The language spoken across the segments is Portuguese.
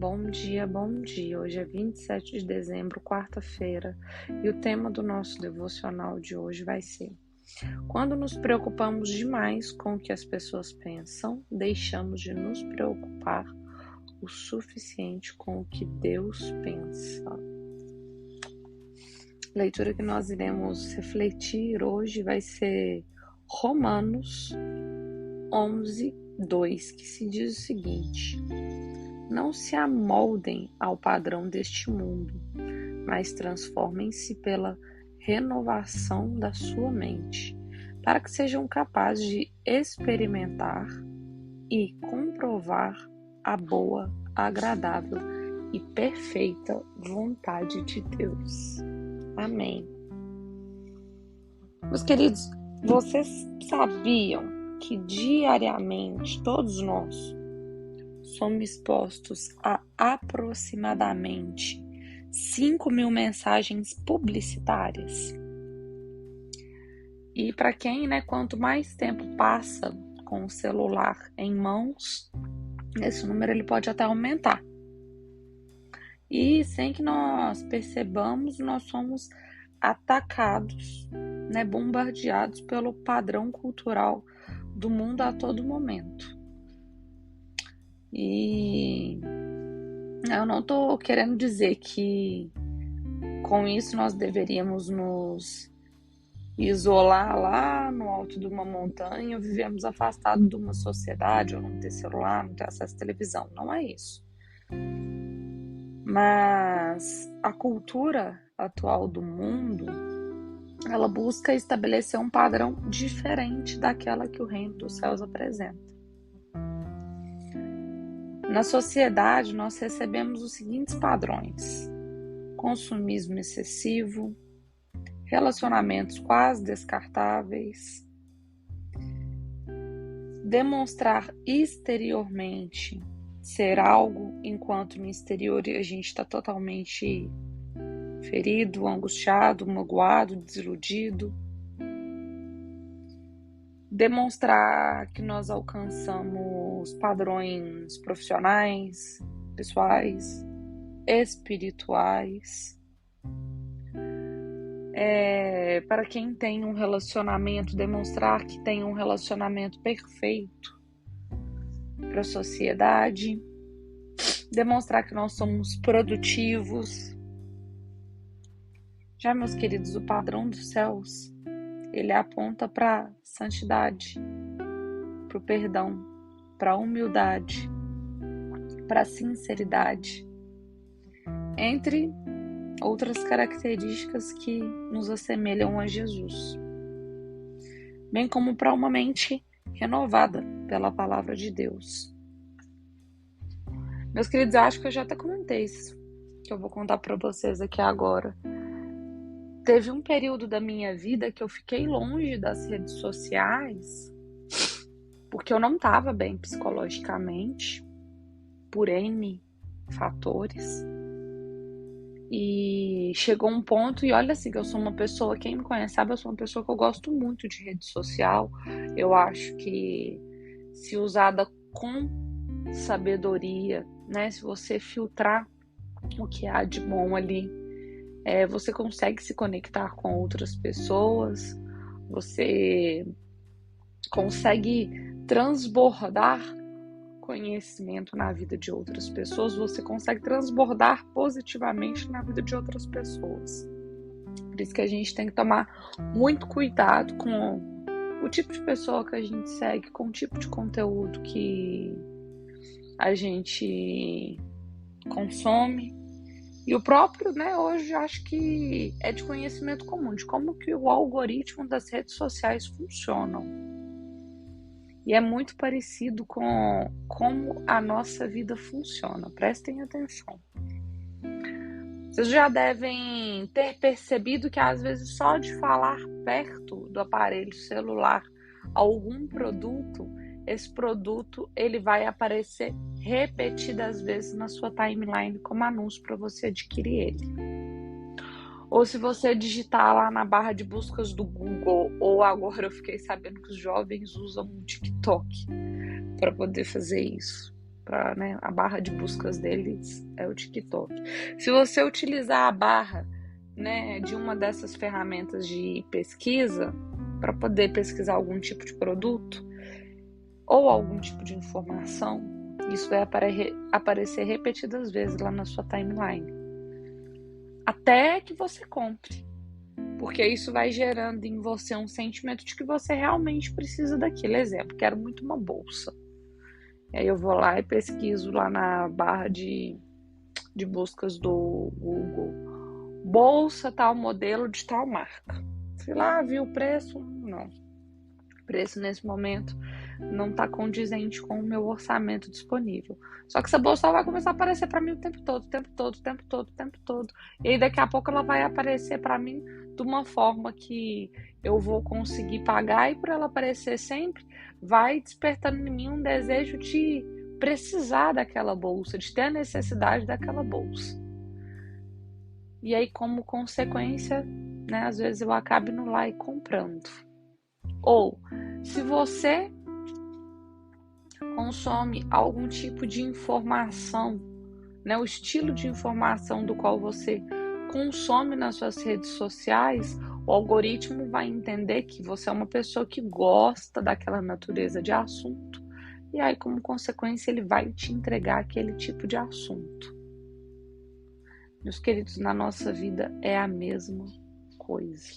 Bom dia, bom dia. Hoje é 27 de dezembro, quarta-feira, e o tema do nosso devocional de hoje vai ser: quando nos preocupamos demais com o que as pessoas pensam, deixamos de nos preocupar o suficiente com o que Deus pensa. A leitura que nós iremos refletir hoje vai ser Romanos 11:2, que se diz o seguinte: não se amoldem ao padrão deste mundo, mas transformem-se pela renovação da sua mente, para que sejam capazes de experimentar e comprovar a boa, agradável e perfeita vontade de Deus. Amém. Meus queridos, vocês sabiam que diariamente todos nós somos expostos a aproximadamente 5.000 mensagens publicitárias? E para quem, quanto mais tempo passa com o celular em mãos, esse número ele pode até aumentar. E sem que nós percebamos, nós somos atacados, bombardeados pelo padrão cultural do mundo a todo momento. E eu não estou querendo dizer que com isso nós deveríamos nos isolar lá no alto de uma montanha, ou vivemos afastados de uma sociedade, ou não ter celular, não ter acesso à televisão. Não é isso. Mas a cultura atual do mundo, ela busca estabelecer um padrão diferente daquela que o reino dos céus apresenta. Na sociedade, nós recebemos os seguintes padrões: consumismo excessivo, relacionamentos quase descartáveis, demonstrar exteriormente ser algo, enquanto no exterior a gente está totalmente ferido, angustiado, magoado, desiludido. Demonstrar que nós alcançamos padrões profissionais, pessoais, espirituais. Para quem tem um relacionamento, demonstrar que tem um relacionamento perfeito para a sociedade. Demonstrar que nós somos produtivos. Já, meus queridos, o padrão dos céus, ele aponta para santidade, para o perdão, para a humildade, para a sinceridade, entre outras características que nos assemelham a Jesus, bem como para uma mente renovada pela palavra de Deus. Meus queridos, eu acho que eu já até comentei isso, que eu vou contar para vocês aqui agora. Teve um período da minha vida que eu fiquei longe das redes sociais porque eu não estava bem psicologicamente, por N fatores. E chegou um ponto, e olha assim, que eu sou uma pessoa, quem me conhece sabe, eu sou uma pessoa que eu gosto muito de rede social. Eu acho que se usada com sabedoria, se você filtrar o que há de bom ali, você consegue se conectar com outras pessoas, você consegue transbordar conhecimento na vida de outras pessoas, você consegue transbordar positivamente na vida de outras pessoas. Por isso que a gente tem que tomar muito cuidado com o tipo de pessoa que a gente segue, com o tipo de conteúdo que a gente consome. E o próprio, hoje acho que é de conhecimento comum, de como que o algoritmo das redes sociais funcionam. E é muito parecido com como a nossa vida funciona. Prestem atenção. Vocês já devem ter percebido que às vezes só de falar perto do aparelho celular algum produto, esse produto ele vai aparecer repetidas vezes na sua timeline como anúncio para você adquirir ele. Ou se você digitar lá na barra de buscas do Google, ou agora eu fiquei sabendo que os jovens usam o TikTok para poder fazer isso. né, a barra de buscas deles é o TikTok. Se você utilizar a barra, né, de uma dessas ferramentas de pesquisa para poder pesquisar algum tipo de produto ou algum tipo de informação, isso vai aparecer repetidas vezes lá na sua timeline, até que você compre, porque isso vai gerando em você um sentimento de que você realmente precisa daquilo. Exemplo, quero muito uma bolsa. E aí eu vou lá e pesquiso lá na barra de buscas do Google, bolsa tal modelo de tal marca. Fui lá, vi o preço, não. O preço nesse momento não está condizente com o meu orçamento disponível. Só que essa bolsa vai começar a aparecer para mim o tempo todo. E aí daqui a pouco ela vai aparecer para mim de uma forma que eu vou conseguir pagar, e por ela aparecer sempre, vai despertando em mim um desejo de precisar daquela bolsa, de ter a necessidade daquela bolsa. E aí, como consequência, né, às vezes eu acabo indo lá e comprando. Ou, se você consome algum tipo de informação, né, o estilo de informação do qual você consome nas suas redes sociais, o algoritmo vai entender que você é uma pessoa que gosta daquela natureza de assunto, e aí, como consequência, ele vai te entregar aquele tipo de assunto. Meus queridos, na nossa vida é a mesma coisa.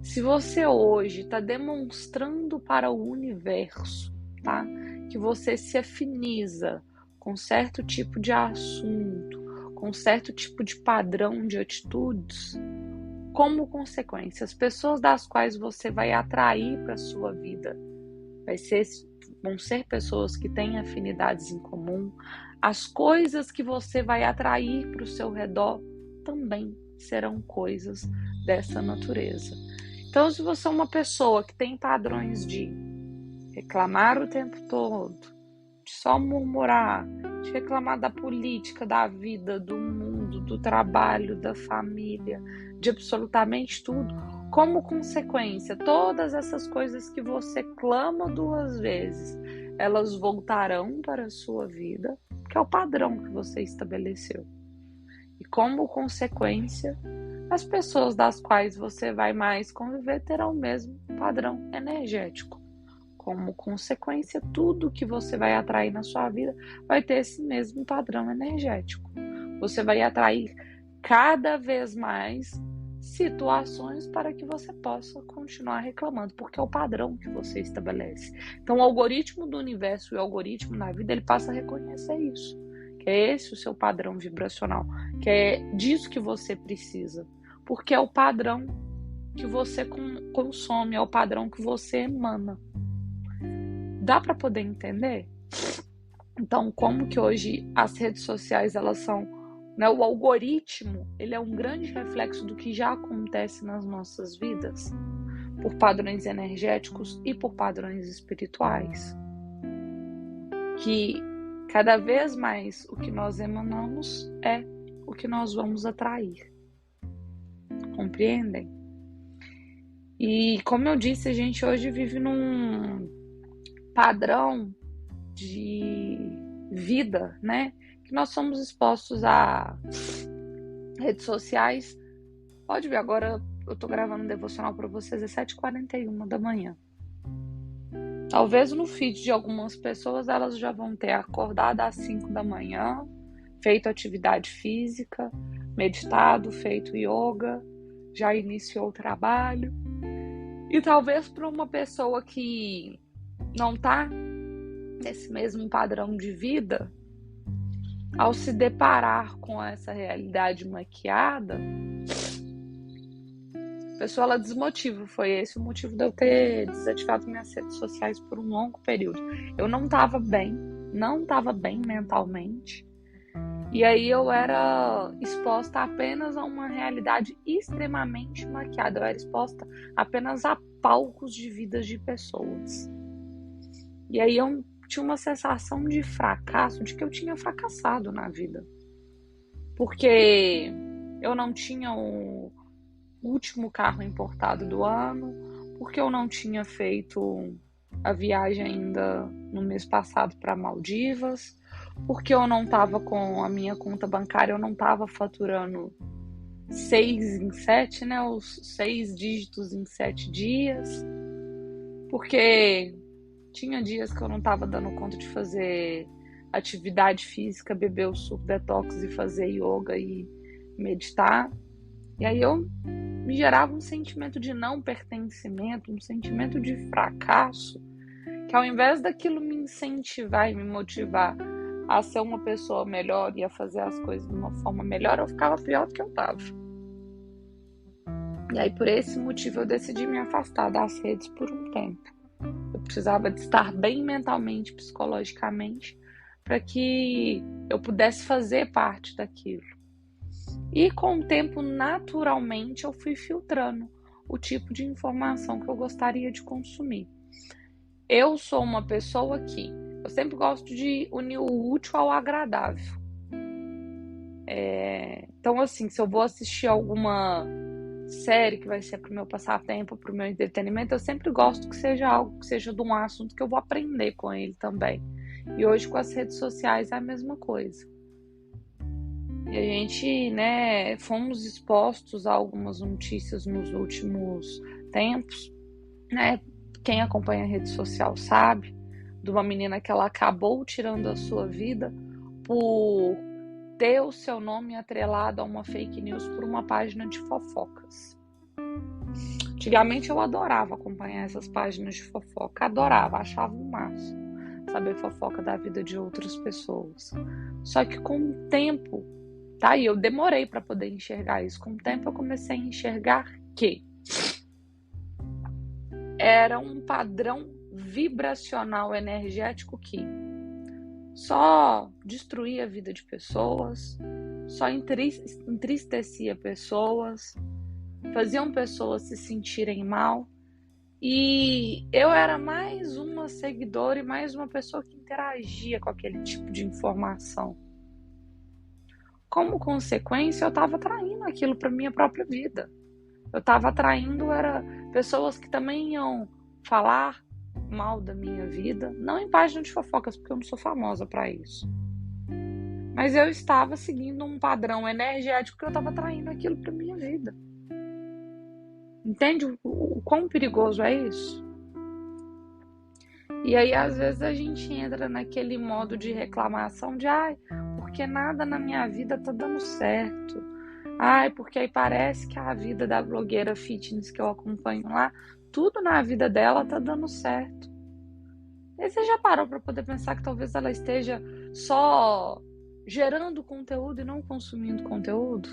Se você hoje está demonstrando para o universo, tá, que você se afiniza com certo tipo de assunto, com certo tipo de padrão de atitudes, como consequência, as pessoas das quais você vai atrair para a sua vida vão ser pessoas que têm afinidades em comum. As coisas que você vai atrair para o seu redor também serão coisas dessa natureza. Então, se você é uma pessoa que tem padrões de reclamar o tempo todo, de só murmurar, de reclamar da política, da vida, do mundo, do trabalho, da família, de absolutamente tudo, como consequência, todas essas coisas que você clama 2 vezes, elas voltarão para a sua vida, que é o padrão que você estabeleceu. E como consequência, as pessoas das quais você vai mais conviver terão o mesmo padrão energético. Como consequência, tudo que você vai atrair na sua vida vai ter esse mesmo padrão energético. Você vai atrair cada vez mais situações para que você possa continuar reclamando, porque é o padrão que você estabelece. Então, o algoritmo do universo e o algoritmo na vida, ele passa a reconhecer isso, que é esse o seu padrão vibracional, que é disso que você precisa, porque é o padrão que você consome, é o padrão que você emana. Dá para poder entender? Então, como que hoje as redes sociais, elas são, né, o algoritmo, ele é um grande reflexo do que já acontece nas nossas vidas, por padrões energéticos e por padrões espirituais. Que cada vez mais o que nós emanamos é o que nós vamos atrair. Compreendem? E como eu disse, a gente hoje vive num padrão de vida, né? Que nós somos expostos a redes sociais. Pode ver, agora eu tô gravando um devocional para vocês às 7h41 da manhã. Talvez no feed de algumas pessoas elas já vão ter acordado às 5 da manhã, feito atividade física, meditado, feito yoga, já iniciou o trabalho. E talvez para uma pessoa que não tá nesse mesmo padrão de vida, ao se deparar com essa realidade maquiada, a pessoa ela desmotiva. Foi esse o motivo de eu ter desativado minhas redes sociais por um longo período. Eu não estava bem mentalmente, e aí eu era exposta apenas a uma realidade extremamente maquiada. Eu era exposta apenas a palcos de vidas de pessoas. E aí eu tinha uma sensação de fracasso, de que eu tinha fracassado na vida. Porque eu não tinha o último carro importado do ano, porque eu não tinha feito a viagem ainda no mês passado para Maldivas, porque eu não estava com a minha conta bancária, eu não estava faturando 6 em 7, né? Os 6 dígitos em 7 dias, porque tinha dias que eu não estava dando conta de fazer atividade física, beber o suco detox e fazer yoga e meditar. E aí eu me gerava um sentimento de não pertencimento, um sentimento de fracasso, que ao invés daquilo me incentivar e me motivar a ser uma pessoa melhor e a fazer as coisas de uma forma melhor, eu ficava pior do que eu estava. E aí, por esse motivo, eu decidi me afastar das redes por um tempo. Eu precisava de estar bem mentalmente, psicologicamente, para que eu pudesse fazer parte daquilo. E com o tempo, naturalmente, eu fui filtrando o tipo de informação que eu gostaria de consumir. Eu sou uma pessoa que eu sempre gosto de unir o útil ao agradável. Então, assim, se eu vou assistir alguma série que vai ser pro meu passatempo, pro meu entretenimento, eu sempre gosto que seja algo que seja de um assunto que eu vou aprender com ele também. E hoje com as redes sociais é a mesma coisa. E a gente, né, fomos expostos a algumas notícias nos últimos tempos, né? Quem acompanha a rede social sabe de uma menina que ela acabou tirando a sua vida por ter o seu nome atrelado a uma fake news por uma página de fofocas. Antigamente eu adorava acompanhar essas páginas de fofoca, adorava, achava o máximo saber fofoca da vida de outras pessoas. Só que com o tempo, tá? E eu demorei para poder enxergar isso. Com o tempo eu comecei a enxergar que era um padrão vibracional energético que só destruía a vida de pessoas, só entristecia pessoas, faziam pessoas se sentirem mal. E eu era mais uma seguidora e mais uma pessoa que interagia com aquele tipo de informação. Como consequência, eu estava atraindo aquilo para minha própria vida. Eu estava atraindo pessoas que também iam falar mal da minha vida, não em página de fofocas, porque eu não sou famosa para isso. Mas eu estava seguindo um padrão energético que eu estava atraindo aquilo para minha vida. Entende o quão perigoso é isso? E aí, às vezes, a gente entra naquele modo de reclamação de porque nada na minha vida tá dando certo. Porque aí parece que a vida da blogueira fitness que eu acompanho lá, tudo na vida dela tá dando certo. E você já parou para poder pensar que talvez ela esteja só gerando conteúdo e não consumindo conteúdo?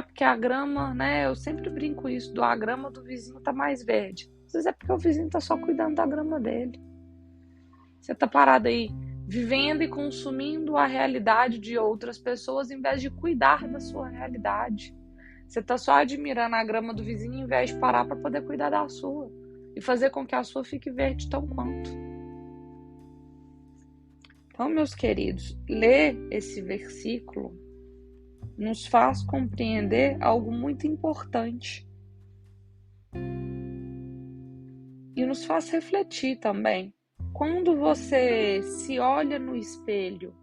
Porque a grama, né? Eu sempre brinco isso, a grama do vizinho tá mais verde. Às vezes é porque o vizinho tá só cuidando da grama dele. Você tá parado aí, vivendo e consumindo a realidade de outras pessoas em vez de cuidar da sua realidade. Você tá só admirando a grama do vizinho em vez de parar para poder cuidar da sua e fazer com que a sua fique verde tão quanto. Então, meus queridos, ler esse versículo nos faz compreender algo muito importante e nos faz refletir também. Quando você se olha no espelho,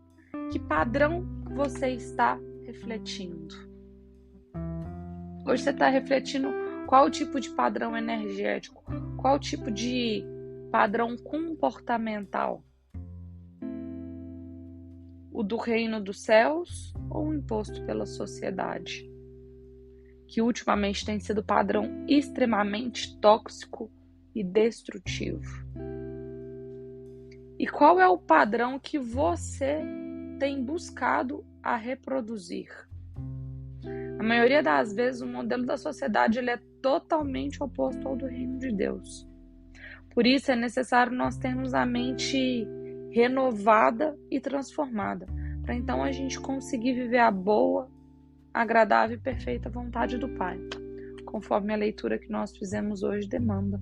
que padrão você está refletindo? Hoje você está refletindo qual tipo de padrão energético, qual tipo de padrão comportamental? O do reino dos céus ou o imposto pela sociedade? Que ultimamente tem sido padrão extremamente tóxico e destrutivo. E qual é o padrão que você tem buscado a reproduzir? A maioria das vezes o modelo da sociedade ele é totalmente oposto ao do reino de Deus. Por isso é necessário nós termos a mente renovada e transformada, para então a gente conseguir viver a boa, agradável e perfeita vontade do Pai, conforme a leitura que nós fizemos hoje demanda.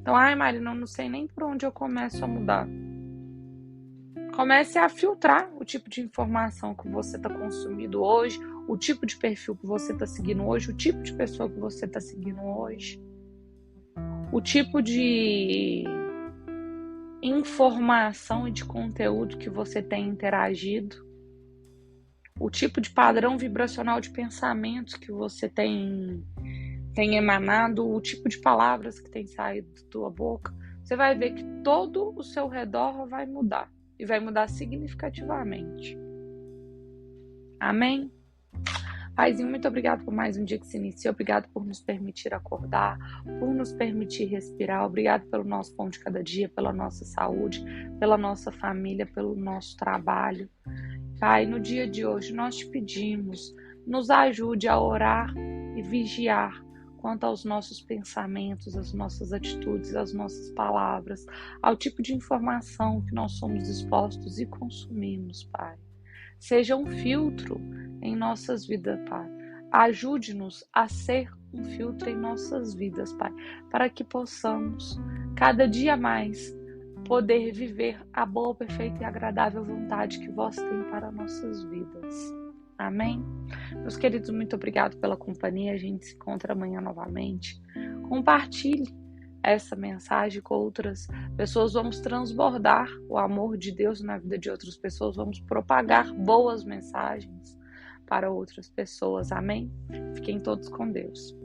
Então, Marina, não sei nem por onde eu começo a mudar. Comece a filtrar o tipo de informação que você está consumindo hoje, o tipo de perfil que você está seguindo hoje, o tipo de pessoa que você está seguindo hoje. o tipo de informação e de conteúdo que você tem interagido, o tipo de padrão vibracional de pensamentos que você tem emanado, o tipo de palavras que tem saído da tua boca, você vai ver que todo o seu redor vai mudar, e vai mudar significativamente. Amém? Paizinho, muito obrigado por mais um dia que se inicia, obrigado por nos permitir acordar, por nos permitir respirar, obrigado pelo nosso pão de cada dia, pela nossa saúde, pela nossa família, pelo nosso trabalho. Pai, no dia de hoje nós te pedimos, nos ajude a orar e vigiar quanto aos nossos pensamentos, às nossas atitudes, às nossas palavras, ao tipo de informação que nós somos expostos e consumimos, Pai. Seja um filtro em nossas vidas, Pai. Ajude-nos a ser um filtro em nossas vidas, Pai, para que possamos, cada dia mais, poder viver a boa, perfeita e agradável vontade que vós tem para nossas vidas. Amém? Meus queridos, muito obrigado pela companhia. A gente se encontra amanhã novamente. Compartilhe essa mensagem com outras pessoas. Vamos transbordar o amor de Deus na vida de outras pessoas. Vamos propagar boas mensagens para outras pessoas. Amém? Fiquem todos com Deus.